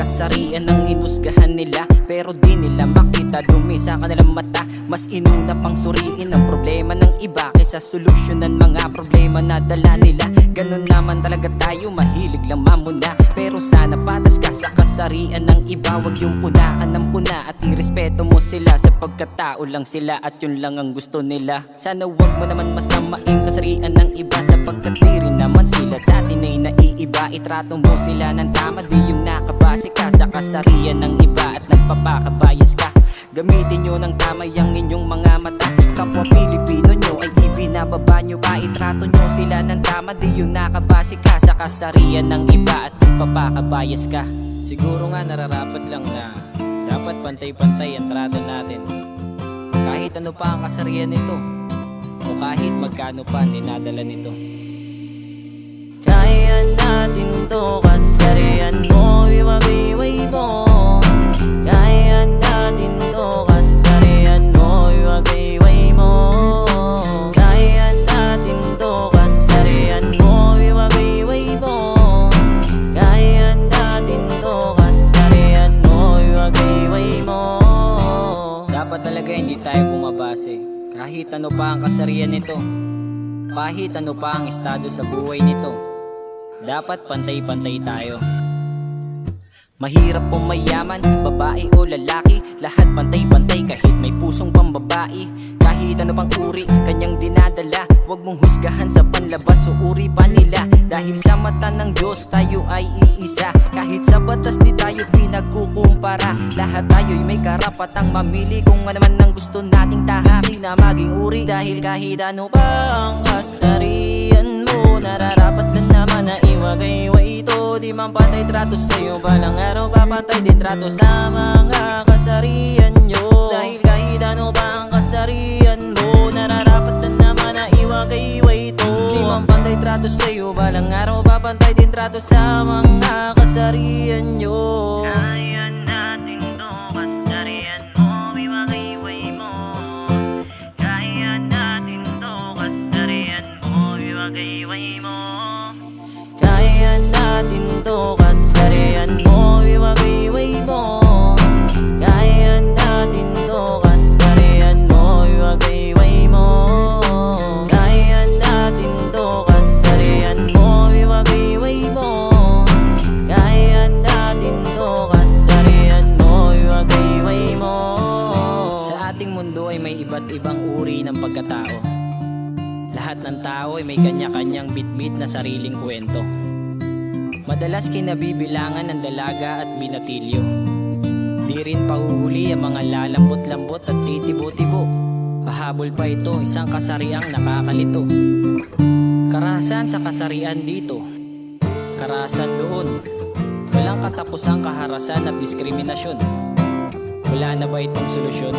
kasarian ang hinusgahan nila, pero di nila makita dumi sa kanilang mata. Mas inuna pang suriin ang problema ng iba kaysa solusyonan mga problema na dala nila. Ganun naman talaga tayo, mahilig lang mamuna, pero sana patas ka sa kasarian ng iba. Huwag yung puna ka ng puna at irespeto mo sila, sapagkat tao lang sila at yun lang ang gusto nila. Sana wag mo naman masamain kasarian ng iba, sapagkat di rin naman sila sa atin ay naiiba. Itrato mo sila ng tama, di yung nakabase ka sa kasarian ng iba at nagpapakabayas ka. Gamitin nyo ng tama yung inyong mga mata. Kapwa Pilipino nyo ay ibinababa nyo pa. Itrato nyo sila ng tama, di yung nakabase ka sa kasarian ng iba at nagpapakabayas ka. Siguro nga nararapat lang na dapat pantay-pantay ang trato natin, kahit ano pa ang kasarian nito o kahit magkano pa ninadala nito. Kaya natin to, kasarian mo, iwag-iway mo. Kaya natin to, kasarian mo, iwag-iway mo. Kaya natin to, kasarian mo, iwag-iway mo. Kaya natin to, kasarian mo, iwag-iway mo. Dapat talaga hindi tayo bumabase kahit ano pa ang kasarian nito, kahit ano pa ang estado sa buhay nito. Dapat pantay-pantay tayo. Mahirap o mayaman, babae o lalaki, lahat pantay-pantay kahit may pusong pambabae. Kahit ano pang uri, kanyang dinadala. Huwag mong husgahan sa panlabas o uri pa nila, dahil sa mata ng Diyos tayo ay iisa. Kahit sa batas di tayo pinagkukumpara, lahat tayo'y may karapatang mamili kung ano man ang gusto nating tahaki na maging uri. Dahil kahit ano pa ang kasarian mo, nararapat lang naman na iwagay-way ito. Di man pantay trato sa'yo, balang araw papantay din trato sa mga kasarian nyo. Dahil kahit ano pa ang kasarian mo, nararapat lang naman na iwagay-way ito. Di man pantay trato sa'yo, balang araw papantay din trato sa mga kasarian nyo. Kaya natin to, kasarian mo, iwag-iway mo. Kaya natin to, kasarian mo, iwag-iway mo. Kaya natin to, kasarian mo, iwag-iway mo. Kaya natin to, kasarian mo, iwag-iway mo. Kaya natin to, kasarian mo, iwag-iway mo. Kaya natin to, kasarian mo, iwag-iway mo. Sa ating mundo ay may iba't ibang uri ng pagkatao. Lahat ng tao ay may kanya-kanyang bitbit na sariling kwento. Madalas kinabibilangan ng dalaga at binatilyo. Di rin pahuhuli ang mga lalambot-lambot at titibo-tibo. Pahabol pa ito isang kasariang nakakalito. Karahasan sa kasarian dito, karahasan doon. Walang katapusang kaharasan at diskriminasyon. Wala na ba itong solusyon?